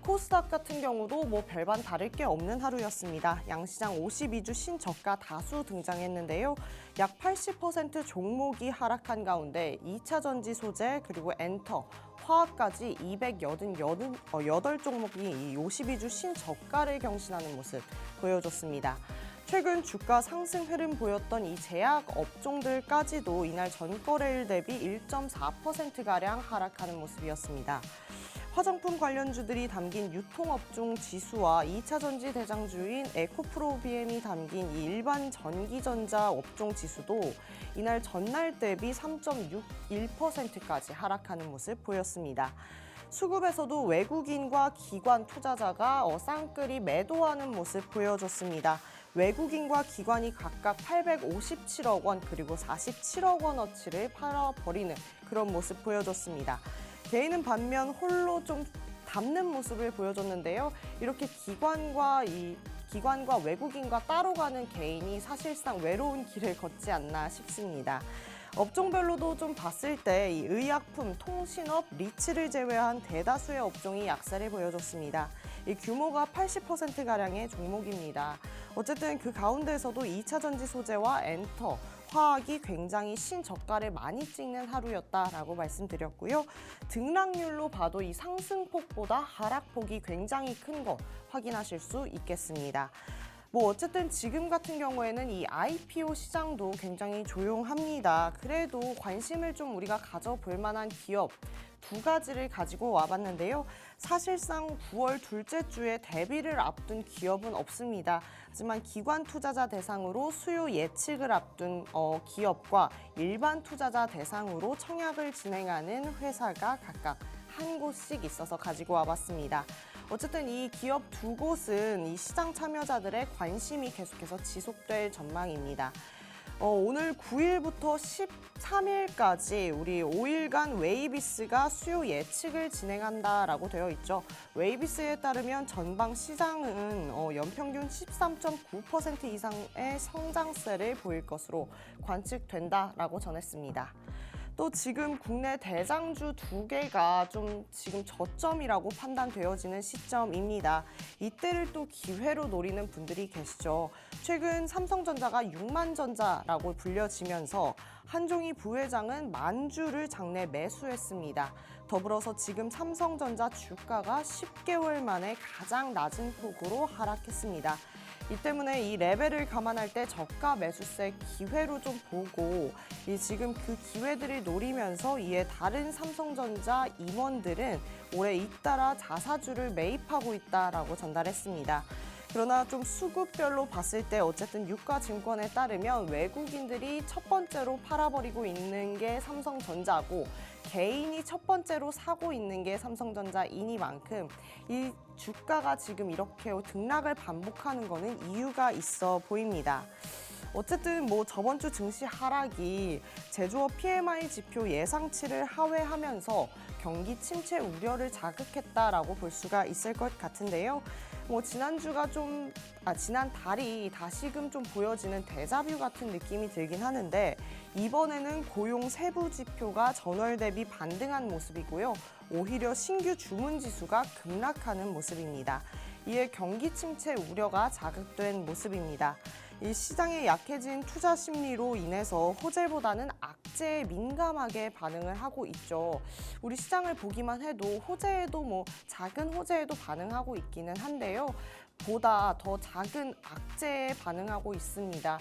코스닥 같은 경우도 뭐 별반 다를 게 없는 하루였습니다. 양시장 52주 신저가 다수 등장했는데요. 약 80% 종목이 하락한 가운데 2차 전지 소재 그리고 엔터, 화학까지 288 종목이 이 52주 신저가를 경신하는 모습 보여줬습니다. 최근 주가 상승 흐름 보였던 이 제약 업종들까지도 이날 전거래일 대비 1.4%가량 하락하는 모습이었습니다. 화장품 관련주들이 담긴 유통업종 지수와 2차 전지 대장주인 에코프로비엠이 담긴 이 일반 전기전자 업종 지수도 이날 전날 대비 3.61%까지 하락하는 모습 보였습니다. 수급에서도 외국인과 기관 투자자가 쌍끌이 매도하는 모습 보여줬습니다. 외국인과 기관이 각각 857억 원 그리고 47억 원어치를 팔아버리는 그런 모습 보여줬습니다. 개인은 반면 홀로 좀 담는 모습을 보여줬는데요. 이렇게 기관과 외국인과 따로 가는 개인이 사실상 외로운 길을 걷지 않나 싶습니다. 업종별로도 좀 봤을 때 이 의약품, 통신업, 리츠를 제외한 대다수의 업종이 약세를 보여줬습니다. 이 규모가 80%가량의 종목입니다. 어쨌든 그 가운데에서도 2차 전지 소재와 엔터, 화학이 굉장히 신저가를 많이 찍는 하루였다라고 말씀드렸고요. 등락률로 봐도 이 상승폭보다 하락폭이 굉장히 큰 거 확인하실 수 있겠습니다. 뭐 어쨌든 지금 같은 경우에는 이 IPO 시장도 굉장히 조용합니다. 그래도 관심을 좀 우리가 가져볼 만한 기업 두 가지를 가지고 와봤는데요. 사실상 9월 둘째 주에 데뷔를 앞둔 기업은 없습니다. 하지만 기관 투자자 대상으로 수요 예측을 앞둔 기업과 일반 투자자 대상으로 청약을 진행하는 회사가 각각 한 곳씩 있어서 가지고 와봤습니다. 어쨌든 이 기업 두 곳은 이 시장 참여자들의 관심이 계속해서 지속될 전망입니다. 오늘 9일부터 13일까지 우리 5일간 웨이비스가 수요 예측을 진행한다라고 되어 있죠. 웨이비스에 따르면 전방 시장은 연평균 13.9% 이상의 성장세를 보일 것으로 관측된다라고 전했습니다. 또 지금 국내 대장주 두 개가 좀 지금 저점이라고 판단되어지는 시점입니다. 이때를 또 기회로 노리는 분들이 계시죠. 최근 삼성전자가 6만전자라고 불려지면서 한종희 부회장은 만주를 장내 매수했습니다. 더불어서 지금 삼성전자 주가가 10개월 만에 가장 낮은 폭으로 하락했습니다. 이 때문에 이 레벨을 감안할 때 저가 매수세 기회로 좀 보고 지금 그 기회들을 노리면서 이에 다른 삼성전자 임원들은 올해 잇따라 자사주를 매입하고 있다라고 전달했습니다. 그러나 좀 수급별로 봤을 때 어쨌든 유가증권에 따르면 외국인들이 첫 번째로 팔아버리고 있는 게 삼성전자고 개인이 첫 번째로 사고 있는 게 삼성전자이니만큼 이 주가가 지금 이렇게 등락을 반복하는 거는 이유가 있어 보입니다. 어쨌든 뭐 저번 주 증시 하락이 제조업 PMI 지표 예상치를 하회하면서 경기 침체 우려를 자극했다라고 볼 수가 있을 것 같은데요. 뭐 지난 달이 다시금 좀 보여지는 데자뷰 같은 느낌이 들긴 하는데 이번에는 고용 세부 지표가 전월 대비 반등한 모습이고요. 오히려 신규 주문 지수가 급락하는 모습입니다. 이에 경기 침체 우려가 자극된 모습입니다. 이 시장의 약해진 투자 심리로 인해서 호재보다는 악재에 민감하게 반응을 하고 있죠. 우리 시장을 보기만 해도 호재에도 작은 호재에도 반응하고 있기는 한데요. 보다 더 작은 악재에 반응하고 있습니다.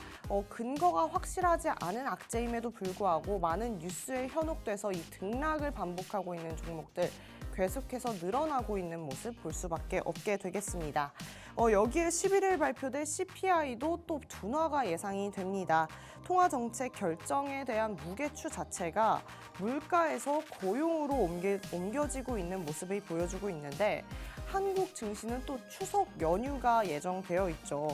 근거가 확실하지 않은 악재임에도 불구하고 많은 뉴스에 현혹돼서 이 등락을 반복하고 있는 종목들 계속해서 늘어나고 있는 모습 볼 수밖에 없게 되겠습니다. 여기에 11일 발표될 CPI도 또 둔화가 예상이 됩니다. 통화정책 결정에 대한 무게추 자체가 물가에서 고용으로 옮겨지고 있는 모습을 보여주고 있는데 한국 증시는 또 추석 연휴가 예정되어 있죠.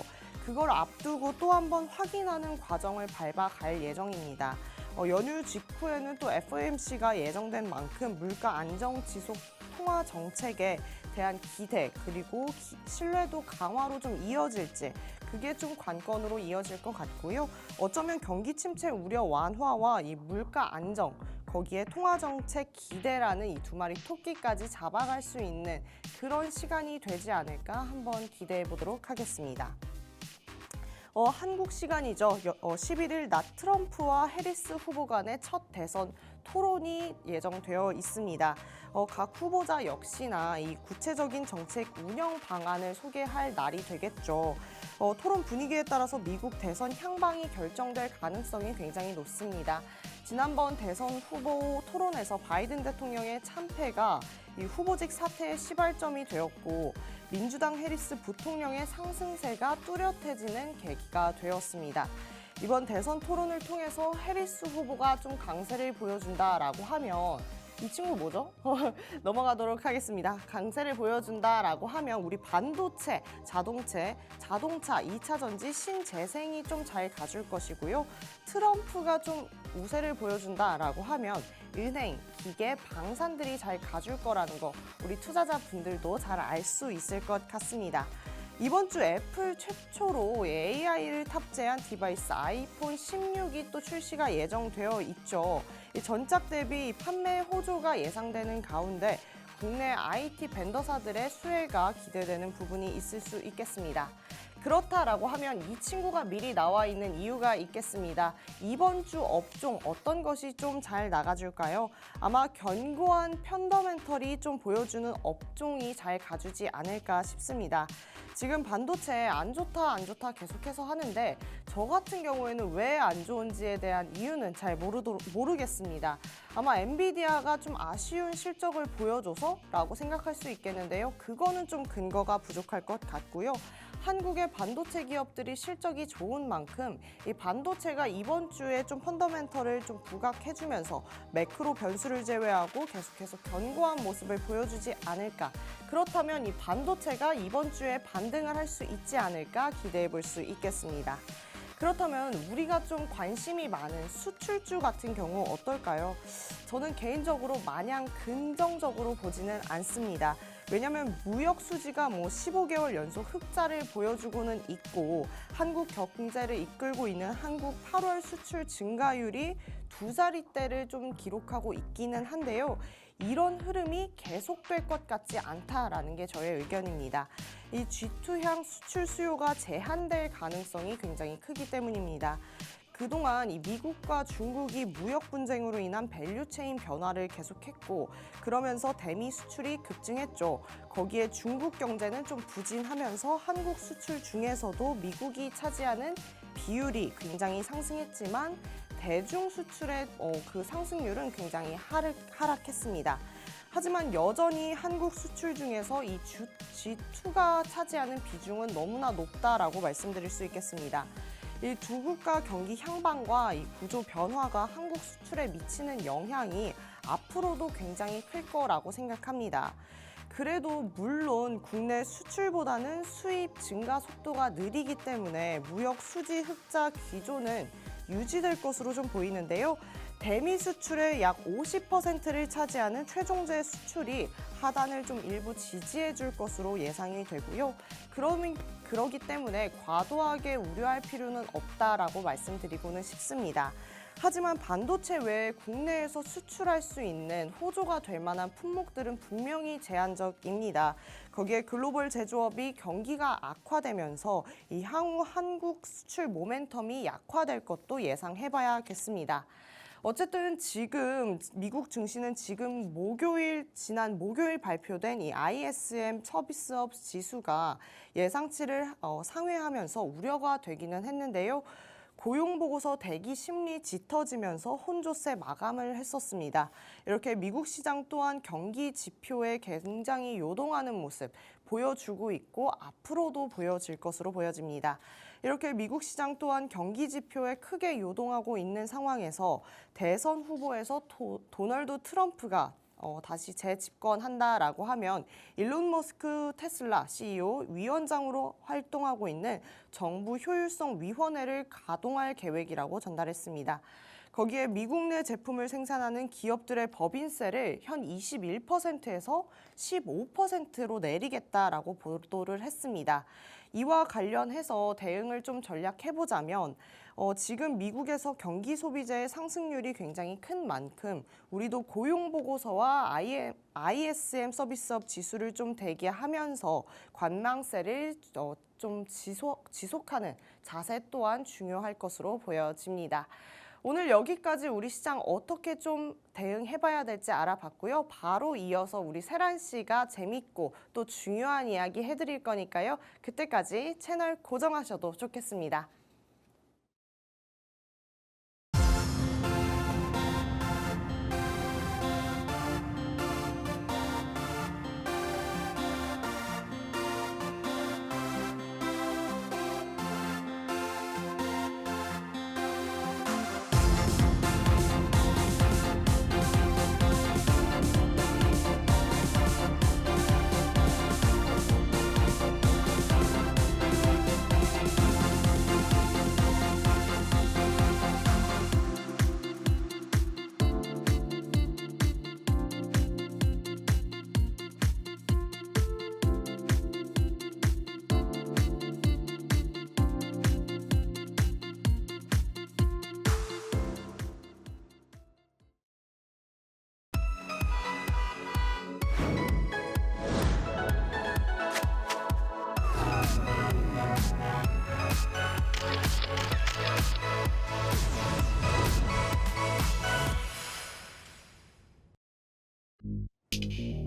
그걸 앞두고 또 한 번 확인하는 과정을 밟아갈 예정입니다. 연휴 직후에는 또 FOMC가 예정된 만큼 물가 안정 지속 통화 정책에 대한 기대 그리고 신뢰도 강화로 좀 이어질지 그게 좀 관건으로 이어질 것 같고요. 어쩌면 경기 침체 우려 완화와 이 물가 안정, 거기에 통화정책 기대라는 이 두 마리 토끼까지 잡아갈 수 있는 그런 시간이 되지 않을까 한번 기대해 보도록 하겠습니다. 한국 시간이죠. 11일 낮 트럼프와 해리스 후보 간의 첫 대선 토론이 예정되어 있습니다. 각 후보자 역시나 이 구체적인 정책 운영 방안을 소개할 날이 되겠죠. 토론 분위기에 따라서 미국 대선 향방이 결정될 가능성이 굉장히 높습니다. 지난번 대선 후보 토론에서 바이든 대통령의 참패가 이 후보직 사퇴의 시발점이 되었고 민주당 해리스 부통령의 상승세가 뚜렷해지는 계기가 되었습니다. 이번 대선 토론을 통해서 해리스 후보가 좀 강세를 보여준다라고 하면 이 친구 뭐죠? 넘어가도록 하겠습니다. 강세를 보여준다라고 하면 우리 반도체, 자동차, 2차 전지, 신재생이 좀 잘 가줄 것이고요. 트럼프가 좀 우세를 보여준다라고 하면 은행, 기계, 방산들이 잘 가줄 거라는 거 우리 투자자분들도 잘 알 수 있을 것 같습니다. 이번 주 애플 최초로 AI를 탑재한 디바이스 아이폰 16이 또 출시가 예정되어 있죠. 전작 대비 판매 호조가 예상되는 가운데 국내 IT 벤더사들의 수혜가 기대되는 부분이 있을 수 있겠습니다. 그렇다라고 하면 이 친구가 미리 나와 있는 이유가 있겠습니다. 이번 주 업종 어떤 것이 좀 잘 나가줄까요? 아마 견고한 펀더멘털이 좀 보여주는 업종이 잘 가주지 않을까 싶습니다. 지금 반도체 안 좋다 계속해서 하는데 저 같은 경우에는 왜 안 좋은지에 대한 이유는 잘 모르겠습니다. 아마 엔비디아가 좀 아쉬운 실적을 보여줘서라고 생각할 수 있겠는데요. 그거는 좀 근거가 부족할 것 같고요. 한국의 반도체 기업들이 실적이 좋은 만큼 이 반도체가 이번 주에 좀 펀더멘털을 좀 부각해주면서 매크로 변수를 제외하고 계속해서 견고한 모습을 보여주지 않을까. 그렇다면 이 반도체가 이번 주에 반등을 할 수 있지 않을까 기대해 볼 수 있겠습니다. 그렇다면 우리가 좀 관심이 많은 수출주 같은 경우 어떨까요? 저는 개인적으로 마냥 긍정적으로 보지는 않습니다. 왜냐하면 무역 수지가 15개월 연속 흑자를 보여주고는 있고 한국 경제를 이끌고 있는 한국 8월 수출 증가율이 2자릿대를 좀 기록하고 있기는 한데요. 이런 흐름이 계속될 것 같지 않다라는 게 저의 의견입니다. 이 G2향 수출 수요가 제한될 가능성이 굉장히 크기 때문입니다. 그동안 이 미국과 중국이 무역 분쟁으로 인한 밸류체인 변화를 계속했고 그러면서 대미 수출이 급증했죠. 거기에 중국 경제는 좀 부진하면서 한국 수출 중에서도 미국이 차지하는 비율이 굉장히 상승했지만 대중 수출의 그 상승률은 굉장히 하락했습니다. 하지만 여전히 한국 수출 중에서 이 G2가 차지하는 비중은 너무나 높다라고 말씀드릴 수 있겠습니다. 이 두 국가 경기 향방과 이 구조 변화가 한국 수출에 미치는 영향이 앞으로도 굉장히 클 거라고 생각합니다. 그래도 물론 국내 수출보다는 수입 증가 속도가 느리기 때문에 무역 수지 흑자 기조는 유지될 것으로 좀 보이는데요. 대미 수출의 약 50%를 차지하는 최종재 수출이 하단을 좀 일부 지지해 줄 것으로 예상이 되고요. 그러기 때문에 과도하게 우려할 필요는 없다라고 말씀드리고는 싶습니다. 하지만 반도체 외에 국내에서 수출할 수 있는 호조가 될 만한 품목들은 분명히 제한적입니다. 거기에 글로벌 제조업이 경기가 악화되면서 이 향후 한국 수출 모멘텀이 약화될 것도 예상해봐야겠습니다. 어쨌든 지금 미국 증시는 지금 지난 목요일 발표된 이 ISM 서비스업 지수가 예상치를 상회하면서 우려가 되기는 했는데요. 고용보고서 대기 심리 짙어지면서 혼조세 마감을 했었습니다. 이렇게 미국 시장 또한 경기 지표에 굉장히 요동하는 모습 보여주고 있고 앞으로도 보여질 것으로 보여집니다. 이렇게 미국 시장 또한 경기 지표에 크게 요동하고 있는 상황에서 대선 후보에서 도널드 트럼프가 다시 재집권한다라고 하면 일론 머스크 테슬라 CEO 위원장으로 활동하고 있는 정부 효율성 위원회를 가동할 계획이라고 전달했습니다. 거기에 미국 내 제품을 생산하는 기업들의 법인세를 현 21%에서 15%로 내리겠다라고 보도를 했습니다. 이와 관련해서 대응을 좀 전략해보자면 지금 미국에서 경기 소비자의 상승률이 굉장히 큰 만큼 우리도 고용보고서와 ISM 서비스업 지수를 좀 대기하면서 관망세를 좀 지속하는 자세 또한 중요할 것으로 보여집니다. 오늘 여기까지 우리 시장 어떻게 좀 대응해봐야 될지 알아봤고요. 바로 이어서 우리 세란 씨가 재밌고 또 중요한 이야기 해드릴 거니까요. 그때까지 채널 고정하셔도 좋겠습니다.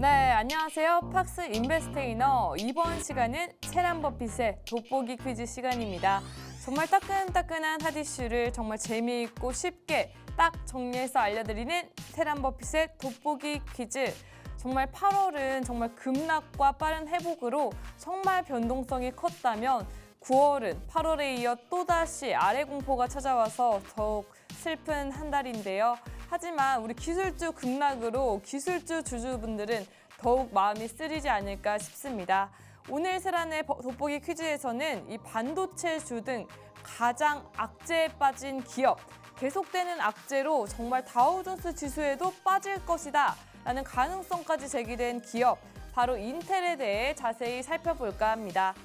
네, 안녕하세요. 팍스 인베스테이너. 이번 시간은 세란 버핏의 돋보기 퀴즈 시간입니다. 정말 따끈따끈한 핫이슈를 정말 재미있고 쉽게 딱 정리해서 알려드리는 세란 버핏의 돋보기 퀴즈. 정말 8월은 정말 급락과 빠른 회복으로 정말 변동성이 컸다면 9월은 8월에 이어 또다시 아래 공포가 찾아와서 더욱 슬픈 한 달인데요. 하지만 우리 기술주 급락으로 기술주 주주분들은 더욱 마음이 쓰리지 않을까 싶습니다. 오늘 세란의 돋보기 퀴즈에서는 이 반도체주 등 가장 악재에 빠진 기업, 계속되는 악재로 정말 다우존스 지수에도 빠질 것이다 라는 가능성까지 제기된 기업, 바로 인텔에 대해 자세히 살펴볼까 합니다.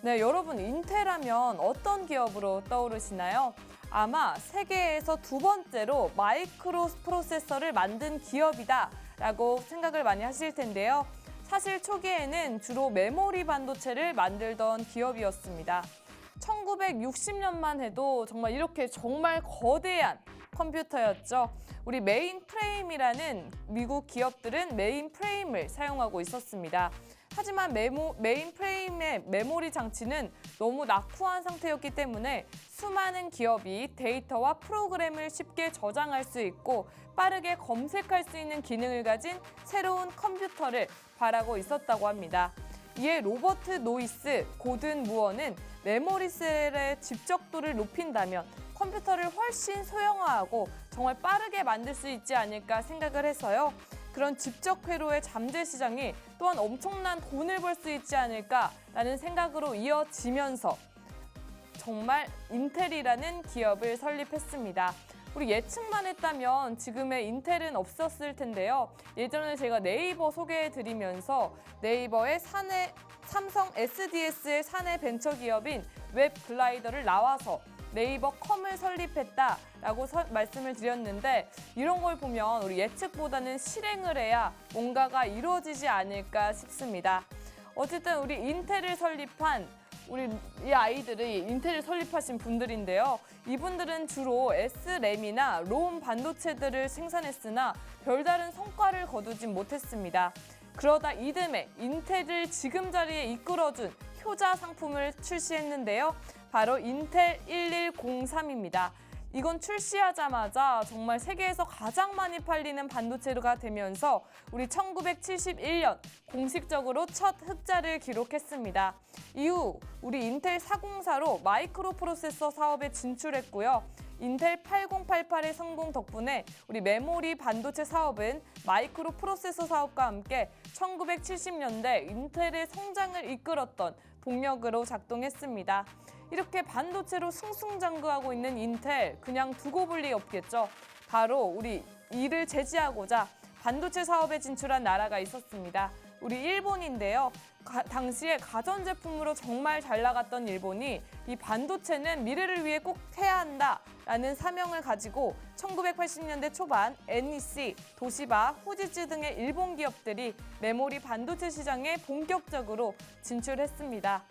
네, 여러분 인텔하면 어떤 기업으로 떠오르시나요? 아마 세계에서 두 번째로 마이크로 프로세서를 만든 기업이다 라고 생각을 많이 하실 텐데요. 사실 초기에는 주로 메모리 반도체를 만들던 기업이었습니다. 1960년만 해도 정말 거대한 컴퓨터였죠. 우리 메인프레임이라는 미국 기업들은 메인프레임을 사용하고 있었습니다. 하지만 메인프레임의 메모리 장치는 너무 낙후한 상태였기 때문에 수많은 기업이 데이터와 프로그램을 쉽게 저장할 수 있고 빠르게 검색할 수 있는 기능을 가진 새로운 컴퓨터를 바라고 있었다고 합니다. 이에 로버트 노이스, 고든 무어는 메모리셀의 집적도를 높인다면 컴퓨터를 훨씬 소형화하고 정말 빠르게 만들 수 있지 않을까 생각을 해서요. 그런 집적 회로의 잠재 시장이 또한 엄청난 돈을 벌 수 있지 않을까라는 생각으로 이어지면서 정말 인텔이라는 기업을 설립했습니다. 우리 예측만 했다면 지금의 인텔은 없었을 텐데요. 예전에 제가 네이버 소개해드리면서 네이버의 삼성 SDS의 사내 벤처기업인 웹글라이더를 나와서 네이버 컴을 설립했다라고 말씀을 드렸는데 이런 걸 보면 우리 예측보다는 실행을 해야 뭔가가 이루어지지 않을까 싶습니다. 어쨌든 우리 인텔을 설립한 이 아이들이 인텔을 설립하신 분들인데요. 이분들은 주로 SRAM이나 롬 반도체들을 생산했으나 별다른 성과를 거두진 못했습니다. 그러다 이듬해 인텔을 지금 자리에 이끌어준 효자 상품을 출시했는데요. 바로 인텔 1103입니다. 이건 출시하자마자 정말 세계에서 가장 많이 팔리는 반도체가 되면서 우리 1971년 공식적으로 첫 흑자를 기록했습니다. 이후 우리 인텔 404로 마이크로 프로세서 사업에 진출했고요. 인텔 8088의 성공 덕분에 우리 메모리 반도체 사업은 마이크로 프로세서 사업과 함께 1970년대 인텔의 성장을 이끌었던 동력으로 작동했습니다. 이렇게 반도체로 승승장구하고 있는 인텔 그냥 두고 볼 리 없겠죠. 바로 우리 이를 제지하고자 반도체 사업에 진출한 나라가 있었습니다. 우리 일본인데요. 당시에 가전제품으로 정말 잘 나갔던 일본이 이 반도체는 미래를 위해 꼭 해야 한다라는 사명을 가지고 1980년대 초반 NEC, 도시바, 후지츠 등의 일본 기업들이 메모리 반도체 시장에 본격적으로 진출했습니다.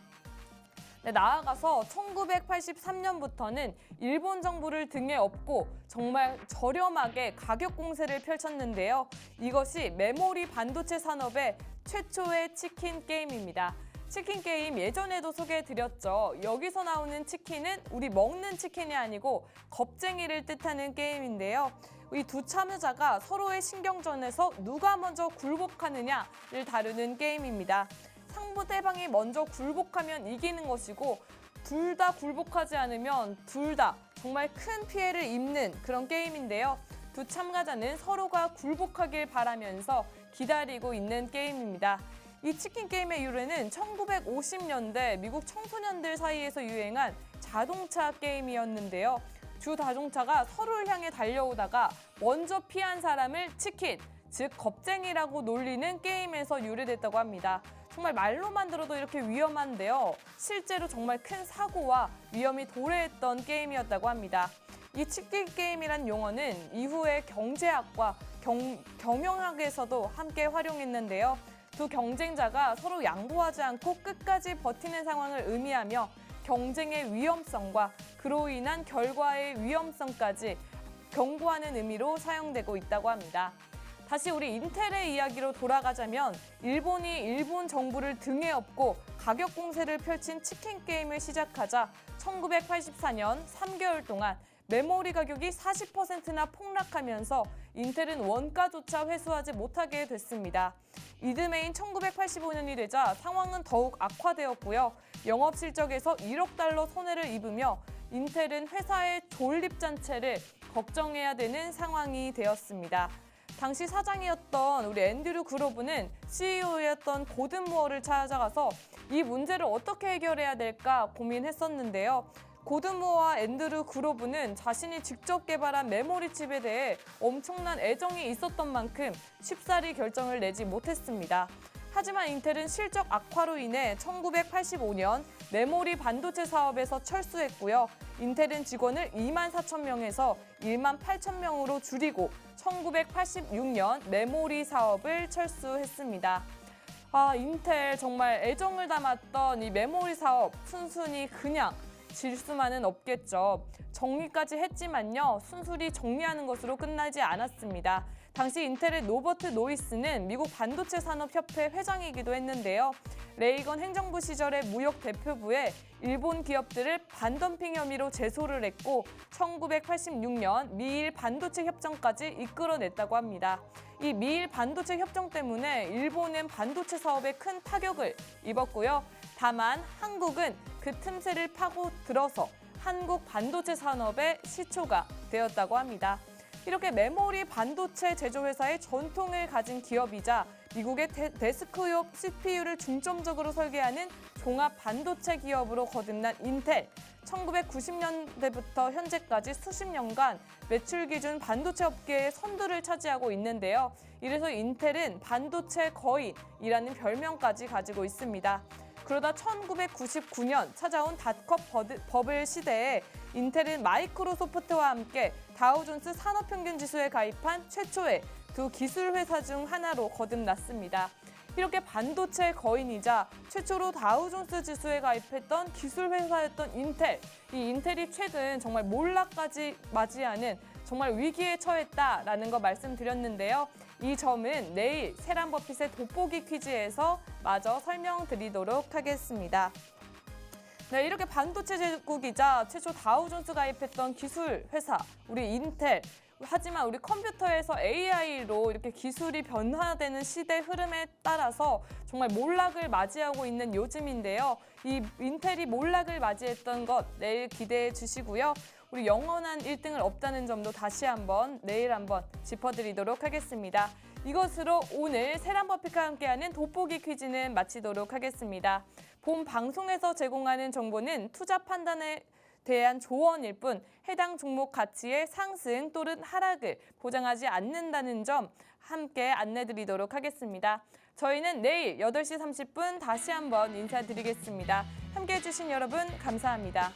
네, 나아가서 1983년부터는 일본 정부를 등에 업고 정말 저렴하게 가격 공세를 펼쳤는데요. 이것이 메모리 반도체 산업의 최초의 치킨 게임입니다. 치킨 게임 예전에도 소개해드렸죠. 여기서 나오는 치킨은 우리 먹는 치킨이 아니고 겁쟁이를 뜻하는 게임인데요. 이 두 참여자가 서로의 신경전에서 누가 먼저 굴복하느냐를 다루는 게임입니다. 상대방이 먼저 굴복하면 이기는 것이고 둘 다 굴복하지 않으면 둘 다 정말 큰 피해를 입는 그런 게임인데요. 두 참가자는 서로가 굴복하길 바라면서 기다리고 있는 게임입니다. 이 치킨 게임의 유래는 1950년대 미국 청소년들 사이에서 유행한 자동차 게임이었는데요. 두 자동차가 서로를 향해 달려오다가 먼저 피한 사람을 치킨, 즉 겁쟁이라고 놀리는 게임에서 유래됐다고 합니다. 정말 말로만 들어도 이렇게 위험한데요. 실제로 정말 큰 사고와 위험이 도래했던 게임이었다고 합니다. 이 치킨 게임이란 용어는 이후에 경제학과 경영학에서도 함께 활용했는데요. 두 경쟁자가 서로 양보하지 않고 끝까지 버티는 상황을 의미하며 경쟁의 위험성과 그로 인한 결과의 위험성까지 경고하는 의미로 사용되고 있다고 합니다. 다시 우리 인텔의 이야기로 돌아가자면 일본이 일본 정부를 등에 업고 가격 공세를 펼친 치킨 게임을 시작하자 1984년 3개월 동안 메모리 가격이 40%나 폭락하면서 인텔은 원가조차 회수하지 못하게 됐습니다. 이듬해인 1985년이 되자 상황은 더욱 악화되었고요. 영업 실적에서 1억 달러 손해를 입으며 인텔은 회사의 존립잔치를 걱정해야 되는 상황이 되었습니다. 당시 사장이었던 우리 앤드류 그로브는 CEO였던 고든 무어를 찾아가서 이 문제를 어떻게 해결해야 될까 고민했었는데요. 고든 무어와 앤드류 그로브는 자신이 직접 개발한 메모리 칩에 대해 엄청난 애정이 있었던 만큼 쉽사리 결정을 내지 못했습니다. 하지만 인텔은 실적 악화로 인해 1985년 메모리 반도체 사업에서 철수했고요. 인텔은 직원을 24,000명에서 18,000명으로 줄이고 1986년 메모리 사업을 철수했습니다. 인텔 정말 애정을 담았던 이 메모리 사업 순순히 그냥 질 수만은 없겠죠. 정리까지 했지만요. 순순히 정리하는 것으로 끝나지 않았습니다. 당시 인텔의 로버트 노이스는 미국 반도체 산업협회 회장이기도 했는데요. 레이건 행정부 시절의 무역 대표부에 일본 기업들을 반덤핑 혐의로 제소를 했고 1986년 미일 반도체 협정까지 이끌어냈다고 합니다. 이 미일 반도체 협정 때문에 일본은 반도체 사업에 큰 타격을 입었고요. 다만 한국은 그 틈새를 파고들어서 한국 반도체 산업의 시초가 되었다고 합니다. 이렇게 메모리 반도체 제조회사의 전통을 가진 기업이자 미국의 데스크용 CPU를 중점적으로 설계하는 종합 반도체 기업으로 거듭난 인텔. 1990년대부터 현재까지 수십 년간 매출 기준 반도체 업계의 선두를 차지하고 있는데요. 이래서 인텔은 반도체 거인이라는 별명까지 가지고 있습니다. 그러다 1999년 찾아온 닷컴 버블 시대에 인텔은 마이크로소프트와 함께 다우존스 산업평균지수에 가입한 최초의 두 기술 회사 중 하나로 거듭났습니다. 이렇게 반도체 거인이자 최초로 다우존스 지수에 가입했던 기술 회사였던 인텔. 이 인텔이 최근 정말 몰락까지 맞이하는 정말 위기에 처했다라는 거 말씀드렸는데요. 이 점은 내일 세란 버핏의 돋보기 퀴즈에서 마저 설명드리도록 하겠습니다. 네, 이렇게 반도체 제국이자 최초 다우존스 가입했던 기술 회사, 우리 인텔. 하지만 우리 컴퓨터에서 AI로 이렇게 기술이 변화되는 시대 흐름에 따라서 정말 몰락을 맞이하고 있는 요즘인데요. 이 인텔이 몰락을 맞이했던 것 내일 기대해 주시고요. 우리 영원한 1등을 없다는 점도 다시 한번 내일 한번 짚어드리도록 하겠습니다. 이것으로 오늘 세란버핏과 함께하는 돋보기 퀴즈는 마치도록 하겠습니다. 본 방송에서 제공하는 정보는 투자 판단에 대한 조언일 뿐 해당 종목 가치의 상승 또는 하락을 보장하지 않는다는 점 함께 안내드리도록 하겠습니다. 저희는 내일 8시 30분 다시 한번 인사드리겠습니다. 함께해 주신 여러분 감사합니다.